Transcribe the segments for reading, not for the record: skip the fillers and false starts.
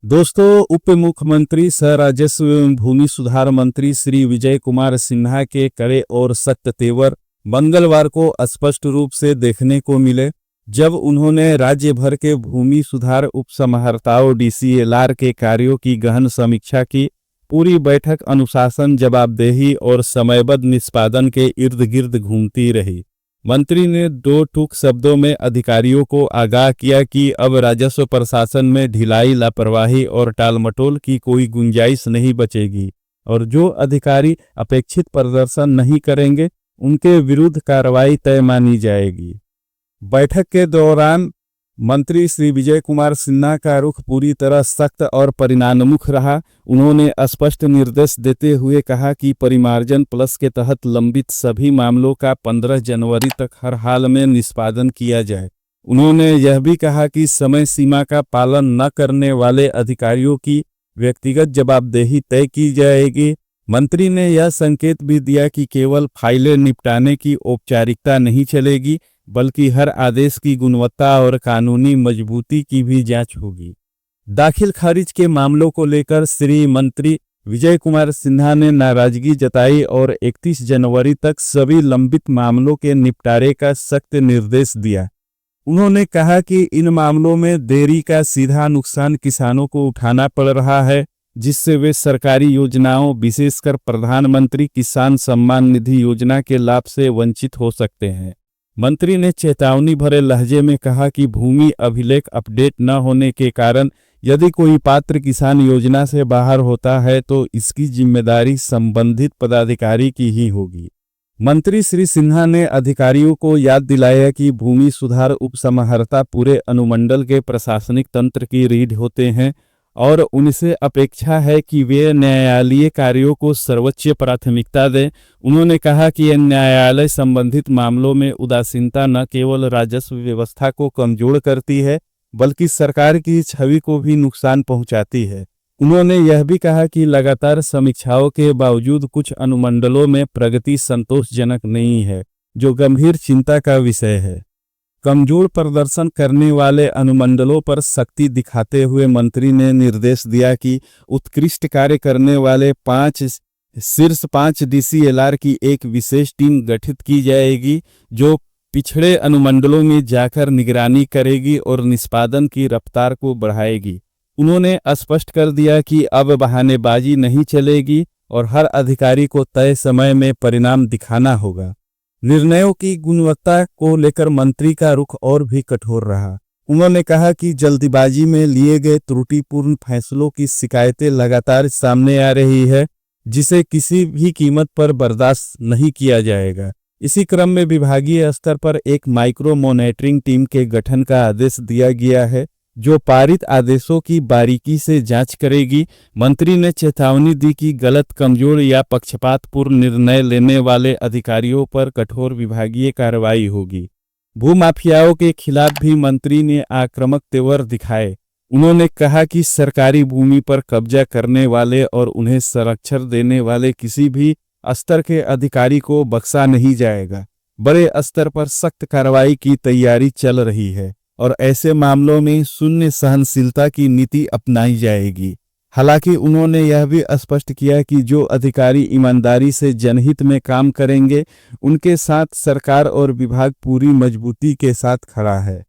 दोस्तों, उप मुख्यमंत्री सह राजस्व एवं भूमि सुधार मंत्री श्री विजय कुमार सिन्हा के कड़े और सख्त तेवर मंगलवार को स्पष्ट रूप से देखने को मिले, जब उन्होंने राज्य भर के भूमि सुधार उपसमहर्ताओं डीसीएलआर के कार्यों की गहन समीक्षा की। पूरी बैठक अनुशासन, जवाबदेही और समयबद्ध निष्पादन के इर्द गिर्द घूमती रही। मंत्री ने दो टूक शब्दों में अधिकारियों को आगाह किया कि अब राजस्व प्रशासन में ढिलाई, लापरवाही और टालमटोल की कोई गुंजाइश नहीं बचेगी और जो अधिकारी अपेक्षित प्रदर्शन नहीं करेंगे उनके विरुद्ध कार्रवाई तय मानी जाएगी। बैठक के दौरान मंत्री श्री विजय कुमार सिन्हा का रुख पूरी तरह सख्त और परिणामोन्मुख रहा। उन्होंने स्पष्ट निर्देश देते हुए कहा कि परिमार्जन प्लस के तहत लंबित सभी मामलों का 15 जनवरी तक हर हाल में निष्पादन किया जाए। उन्होंने यह भी कहा कि समय सीमा का पालन न करने वाले अधिकारियों की व्यक्तिगत जवाबदेही तय की जाएगी। मंत्री ने यह संकेत भी दिया कि केवल फाइलें निपटाने की औपचारिकता नहीं चलेगी, बल्कि हर आदेश की गुणवत्ता और कानूनी मजबूती की भी जांच होगी। दाखिल खारिज के मामलों को लेकर श्री मंत्री विजय कुमार सिन्हा ने नाराजगी जताई और 31 जनवरी तक सभी लंबित मामलों के निपटारे का सख्त निर्देश दिया। उन्होंने कहा कि इन मामलों में देरी का सीधा नुकसान किसानों को उठाना पड़ रहा है, जिससे वे सरकारी योजनाओं, विशेषकर प्रधानमंत्री किसान सम्मान निधि योजना के लाभ से वंचित हो सकते हैं। मंत्री ने चेतावनी भरे लहजे में कहा कि भूमि अभिलेख अपडेट न होने के कारण यदि कोई पात्र किसान योजना से बाहर होता है तो इसकी जिम्मेदारी संबंधित पदाधिकारी की ही होगी। मंत्री श्री सिन्हा ने अधिकारियों को याद दिलाया कि भूमि सुधार उपसमहर्ता पूरे अनुमंडल के प्रशासनिक तंत्र की रीढ़ होते हैं और उनसे अपेक्षा है कि वे न्यायालयीय कार्यों को सर्वोच्च प्राथमिकता दें। उन्होंने कहा कि न्यायालय संबंधित मामलों में उदासीनता न केवल राजस्व व्यवस्था को कमजोर करती है, बल्कि सरकार की छवि को भी नुकसान पहुंचाती है। उन्होंने यह भी कहा कि लगातार समीक्षाओं के बावजूद कुछ अनुमंडलों में प्रगति संतोषजनक नहीं है, जो गंभीर चिंता का विषय है। कमजोर प्रदर्शन करने वाले अनुमंडलों पर सख्ती दिखाते हुए मंत्री ने निर्देश दिया कि उत्कृष्ट कार्य करने वाले शीर्ष 5 डीसीएलआर की एक विशेष टीम गठित की जाएगी, जो पिछड़े अनुमंडलों में जाकर निगरानी करेगी और निष्पादन की रफ्तार को बढ़ाएगी। उन्होंने स्पष्ट कर दिया कि अब बहानेबाजी नहीं चलेगी और हर अधिकारी को तय समय में परिणाम दिखाना होगा। निर्णयों की गुणवत्ता को लेकर मंत्री का रुख और भी कठोर रहा। उन्होंने कहा कि जल्दीबाजी में लिए गए त्रुटिपूर्ण फैसलों की शिकायतें लगातार सामने आ रही है, जिसे किसी भी कीमत पर बर्दाश्त नहीं किया जाएगा। इसी क्रम में विभागीय स्तर पर एक माइक्रो मॉनिटरिंग टीम के गठन का आदेश दिया गया है, जो पारित आदेशों की बारीकी से जांच करेगी। मंत्री ने चेतावनी दी कि गलत, कमजोर या पक्षपातपूर्ण निर्णय लेने वाले अधिकारियों पर कठोर विभागीय कार्रवाई होगी। भूमाफियाओं के खिलाफ भी मंत्री ने आक्रामक तेवर दिखाए। उन्होंने कहा कि सरकारी भूमि पर कब्जा करने वाले और उन्हें संरक्षण देने वाले किसी भी स्तर के अधिकारी को बख्शा नहीं जाएगा। बड़े स्तर पर सख्त कार्रवाई की तैयारी चल रही है और ऐसे मामलों में शून्य सहनशीलता की नीति अपनाई जाएगी। हालांकि उन्होंने यह भी स्पष्ट किया कि जो अधिकारी ईमानदारी से जनहित में काम करेंगे, उनके साथ सरकार और विभाग पूरी मजबूती के साथ खड़ा है।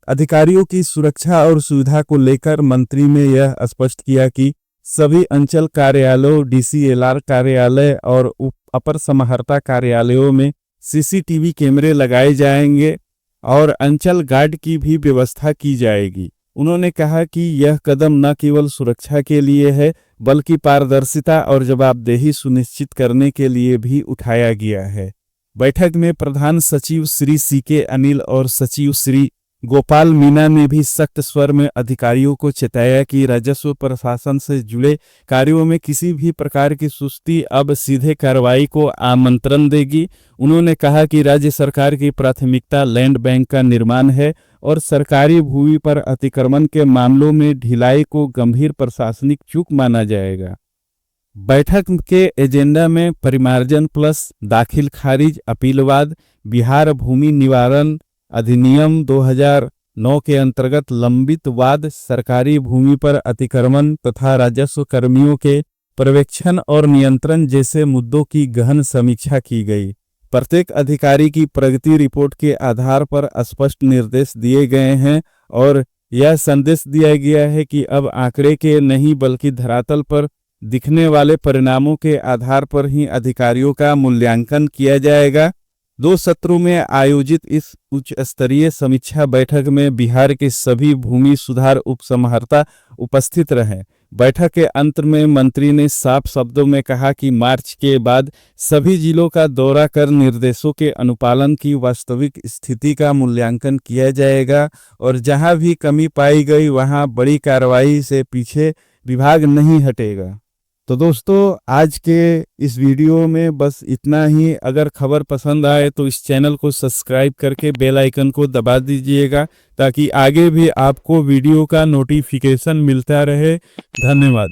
अधिकारियों की सुरक्षा और सुविधा को लेकर मंत्री ने यह स्पष्ट किया कि सभी अंचल कार्यालयों, डीसीएलआर कार्यालय और अपर समहर्ता कार्यालयों में सीसीटीवी कैमरे लगाए जाएंगे और अंचल गार्ड की भी व्यवस्था की जाएगी। उन्होंने कहा कि यह कदम न केवल सुरक्षा के लिए है, बल्कि पारदर्शिता और जवाबदेही सुनिश्चित करने के लिए भी उठाया गया है। बैठक में प्रधान सचिव श्री सीके अनिल और सचिव श्री गोपाल मीना ने भी सख्त स्वर में अधिकारियों को चेताया कि राजस्व प्रशासन से जुड़े कार्यों में किसी भी प्रकार की सुस्ती अब सीधे कार्रवाई को आमंत्रण देगी। उन्होंने कहा कि राज्य सरकार की प्राथमिकता लैंड बैंक का निर्माण है और सरकारी भूमि पर अतिक्रमण के मामलों में ढिलाई को गंभीर प्रशासनिक चूक माना जाएगा। बैठक के एजेंडा में परिमार्जन प्लस, दाखिल खारिज, अपीलवाद, बिहार भूमि निवारण अधिनियम 9 के अंतर्गत लंबित वाद, सरकारी भूमि पर अतिक्रमण तथा राजस्व कर्मियों के पर्यवेक्षण और नियंत्रण जैसे मुद्दों की गहन समीक्षा की गई। प्रत्येक अधिकारी की प्रगति रिपोर्ट के आधार पर स्पष्ट निर्देश दिए गए हैं और यह संदेश दिया गया है कि अब आंकड़े के नहीं बल्कि धरातल पर दिखने वाले परिणामों के आधार पर ही अधिकारियों का मूल्यांकन किया जाएगा। 2 सत्रों में आयोजित इस उच्च स्तरीय समीक्षा बैठक में बिहार के सभी भूमि सुधार उपसमहर्ता उपस्थित रहे। बैठक के अंत में मंत्री ने साफ शब्दों में कहा कि मार्च के बाद सभी जिलों का दौरा कर निर्देशों के अनुपालन की वास्तविक स्थिति का मूल्यांकन किया जाएगा और जहां भी कमी पाई गई वहां बड़ी कार्रवाई से पीछे विभाग नहीं हटेगा। तो दोस्तों, आज के इस वीडियो में बस इतना ही। अगर खबर पसंद आए तो इस चैनल को सब्सक्राइब करके बेल आइकन को दबा दीजिएगा ताकि आगे भी आपको वीडियो का नोटिफिकेशन मिलता रहे। धन्यवाद।